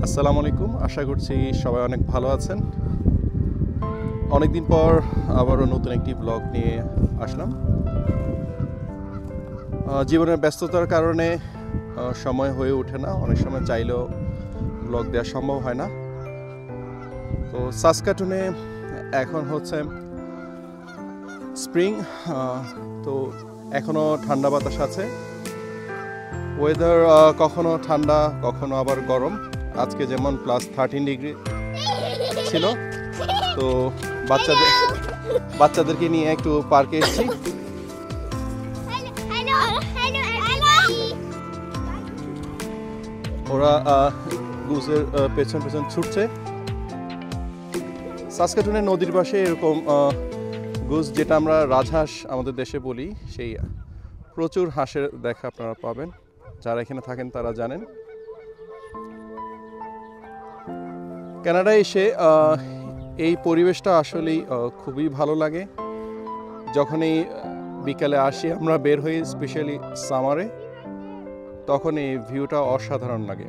আসসালামু আলাইকুম, আশা করছি সবাই অনেক ভালো আছেন। অনেকদিন পর আবারও নতুন একটি ব্লগ নিয়ে আসলাম। জীবনের ব্যস্ততার কারণে সময় হয়ে ওঠে না, অনেক সময় চাইলেও ব্লগ দেওয়া সম্ভব হয় না। তো সাসকাটুনে এখন হচ্ছে স্প্রিং, তো এখনও ঠান্ডা বাতাস আছে। ওয়েদার কখনো ঠান্ডা কখনো আবার গরম। আজকে যেমন +13 ডিগ্রি ছিল। তো বাচ্চাদেরকে নিয়ে একটু পার্কে এসেছি। ওরা গুজের পেছন পেছন ছুটছে। সাসকাটুনের নদীর পাশে এরকম গুজ, যেটা আমরা রাজহাঁস আমাদের দেশে বলি, সেই প্রচুর হাঁসের দেখা আপনারা পাবেন। যারা এখানে থাকেন তারা জানেন। কানাডায় এসে এই পরিবেশটা আসলেই খুবই ভালো লাগে। যখনই বিকালে আসি আমরা বের হই, স্পেশালি সামারে, তখন এই ভিউটা অসাধারণ লাগে।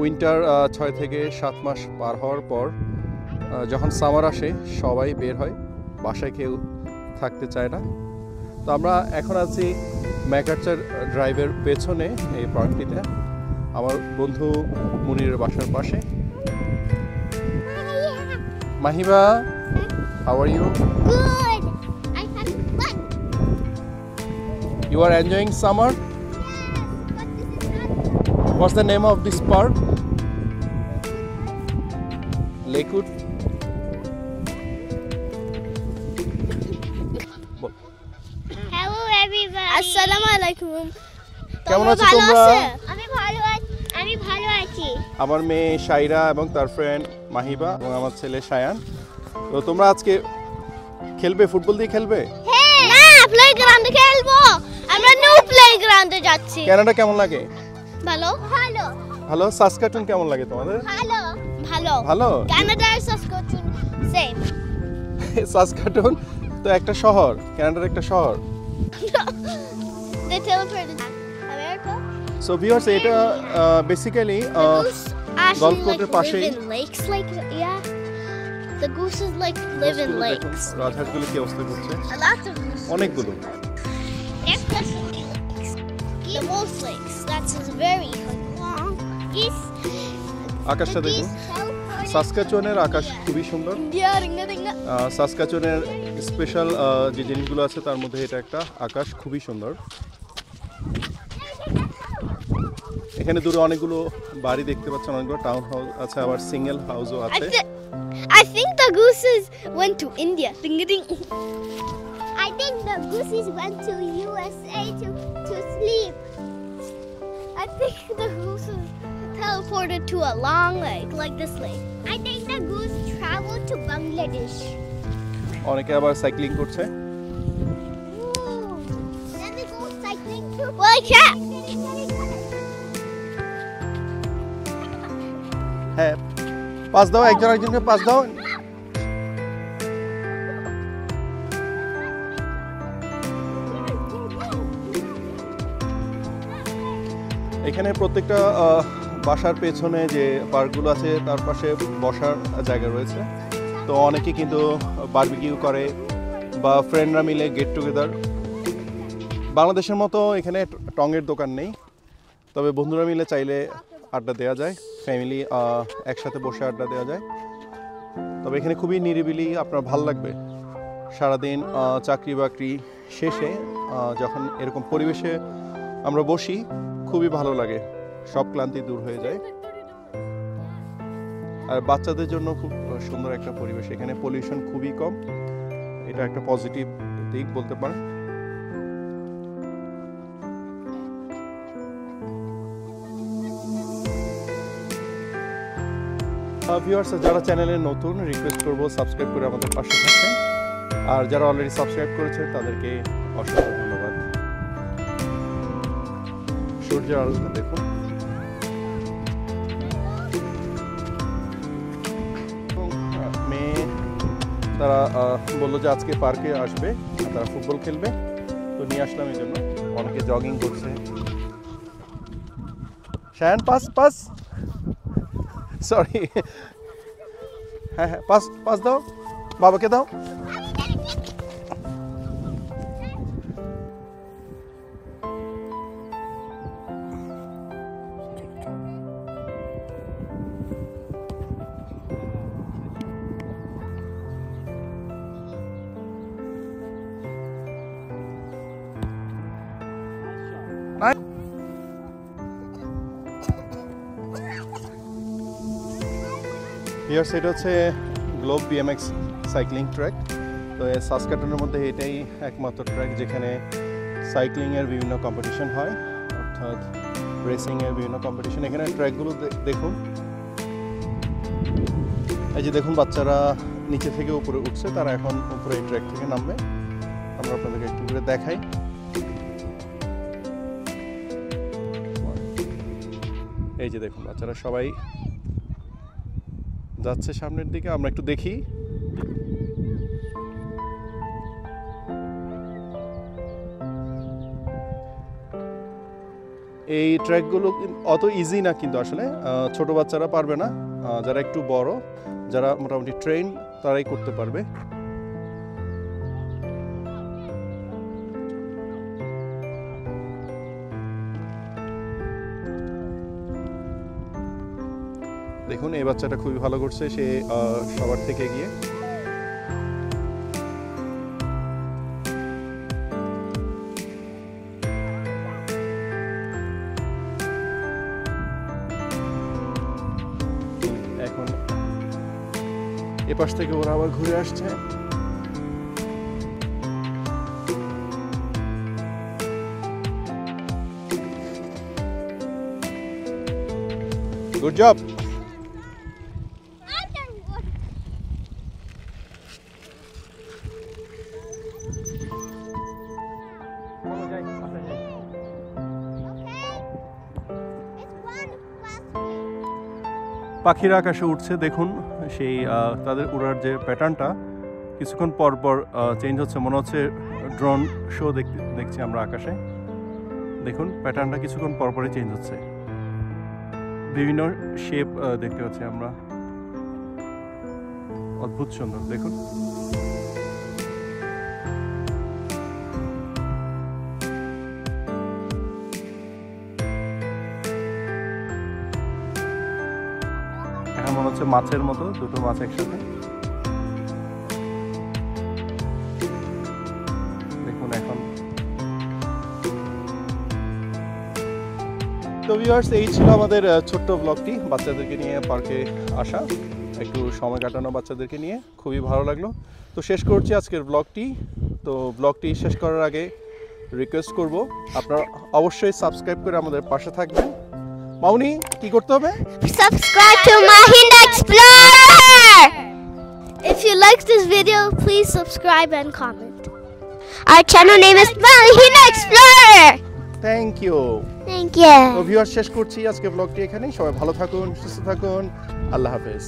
উইন্টার 6 থেকে 7 মাস পার হওয়ার পর যখন সামার আসে সবাই বের হয়, বাসায় কেউ থাকতে চায় না। তো আমরা এখন আছি ম্যাকারচার ড্রাইভের পেছনে এই পার্কটিতে, আমার বন্ধু মুনিরের বাসার পাশে। Mahiba, how are you? Good. I had fun. You are enjoying summer? Yes, but this is not. What's the name of this park? Lakewood? Hello everyone. Assalamu alaikum. কেমন আছো তোমরা? আমি ভালো আছি। আমার মেয়ে শাইরা এবং তার ফ্রেন্ড মাহিবা এবং আমার ছেলে শায়ান। তো তোমরা আজকে খেলবে, ফুটবল দিয়ে খেলবে? হ্যাঁ, না প্লেগ্রাউন্ডে খেলবো। আমরা নিউ প্লেগ্রাউন্ডে যাচ্ছি। কানাডা কেমন লাগে? ভালো ভালো ভালো। সাসকাটুন কেমন লাগে তোমাদের? ভালো ভালো ভালো। কানাডা আর সাসকাচুন সেম। সাসকাটুন তো একটা শহর, কানাডার একটা শহর। They teleported America. So viewers, এটা বেসিক্যালি Golf কোর্টের পাশেই live in lakes, like yeah. The gooses like live in lakes. রাজহাঁসগুলো কি অবস্থা করছে? A lot of gooses. অনেকগুলো। There's just the most lakes. That's very long. Geese. আকাশটা দেখুন। সাসকাচুয়ানের আকাশ খুবই সুন্দর। সাসকাচুয়ানের স্পেশাল যে জিনিসগুলো আছে তার মধ্যে এটা একটা। আকাশ খুবই সুন্দর। এখানে দূরে অনেকগুলো বাড়ি দেখতে পাচ্ছেন, অনেকগুলো টাউন হাউস আছে, আবার সিঙ্গেল হাউসও আছে। I think the gooses went to India. Ding ding. I think the gooses went to USA to sleep. I think the gooses teleported to a long lake, like this lake. I think the goose traveled to Bangladesh. অনেকে আবার cycling করছে। Then they go cycling to like that. হ্যাঁ, pass দাও, একজন একজনকে pass দাও। এখানে প্রত্যেকটা বাসার পেছনে যে পার্কগুলো আছে তার পাশে বসার জায়গা রয়েছে। তো অনেকে কিন্তু বারবিকিউ করে বা ফ্রেন্ডরা মিলে গেট টুগেদার। বাংলাদেশের মতো এখানে টঙের দোকান নেই, তবে বন্ধুরা মিলে চাইলে আড্ডা দেওয়া যায়, ফ্যামিলি একসাথে বসে আড্ডা দেওয়া যায়। তবে এখানে খুবই নিরিবিলি, আপনার ভালো লাগবে। সারাদিন চাকরি বাকরি শেষে যখন এরকম পরিবেশে আমরা বসি খুবই ভালো লাগে, সব ক্লান্তি দূর হয়ে যায়। আর বাচ্চাদের জন্য খুব সুন্দর একটা পরিবেশ। এখানে পলিউশন খুবই কম, এটা একটা পজিটিভ দিক বলতে পারেন। ভিউয়ার্স, যারা চ্যানেলে নতুন, রিকোয়েস্ট করবো সাবস্ক্রাইব করে আমাদের পাশে থাকবেন। আর যারা অলরেডি সাবস্ক্রাইব করেছে তাদেরকে অসংখ্য ধন্যবাদ। সূর্যের আলোচনা দেখুন। মেয়ে তারা বললো যে আজকে পার্কে আসবে, তারা ফুটবল খেলবে, তো নিয়ে আসলাম। এই জন্য অনেকে জগিং করছে। শায়ান পাস সরি হ্যাঁ পাস দাও বাবাকে দাও সেটা হচ্ছে গ্লোব বিএমএক্স সাইক্লিং ট্র্যাক। তো সাসকাটনের মধ্যে এটাই একমাত্র ট্র্যাক যেখানে সাইক্লিংয়ের বিভিন্ন কম্পিটিশন হয়, অর্থাৎ রেসিংয়ের বিভিন্ন কম্পিটিশন। এখানে ট্র্যাকগুলো দেখুন, এই যে দেখুন বাচ্চারা নিচে থেকে উপরে উঠছে, তারা এখন উপরে এই ট্র্যাক থেকে নামবে। আমরা আপনাদেরকে একটু করে দেখাই। এই যে দেখুন বাচ্চারা সবাই যাচ্ছে সামনের দিকে, আমরা একটু দেখি। এই ট্র্যাকগুলো অত ইজি না কিন্তু আসলে ছোট বাচ্চারা পারবে না, যারা একটু বড়, যারা মোটামুটি ট্রেন, তারাই করতে পারবে। দেখুন এই বাচ্চাটা খুবই ভালো করছে, সে সবার থেকে এগিয়ে। এখন এপাশ থেকে ওরা আবার ঘুরে আসছে। Good job. পাখিরা আকাশে উঠছে, দেখুন সেই তাদের উড়ার যে প্যাটার্নটা কিছুক্ষণ পর পর চেঞ্জ হচ্ছে, মনে হচ্ছে ড্রোন শো দেখছি আমরা আকাশে। দেখুন প্যাটার্নটা কিছুক্ষণ পর পরই চেঞ্জ হচ্ছে, বিভিন্ন শেপ দেখতে পাচ্ছি আমরা, অদ্ভুত সুন্দর। দেখুন এখন মনে হচ্ছে মাছের মতো, দুটো মাছ একসাথে। দেখুন এখন তো ভিউয়ার্স, এই ছিল আমাদের ছোট্ট ব্লগটি, বাচ্চাদেরকে নিয়ে পার্কে আসা, একটু সময় কাটানো বাচ্চাদেরকে নিয়ে, খুবই ভালো লাগলো। তো শেষ করছি আজকের ব্লগটি। তো ব্লগটি শেষ করার আগে রিকোয়েস্ট করব আপনারা অবশ্যই সাবস্ক্রাইব করে আমাদের পাশে থাকবেন। মাউনি কি করতে হবে? Subscribe to Mahinda Explorer! If you like this video, please subscribe and comment. Our channel name is Mahinda Explorer! Thank you. Thank you. তো ভিউয়ার্স শেষ করছি আজকে ব্লগটি এখানেই। সবাই ভালো থাকুন, সুস্থ থাকুন, আল্লাহ হাফেজ।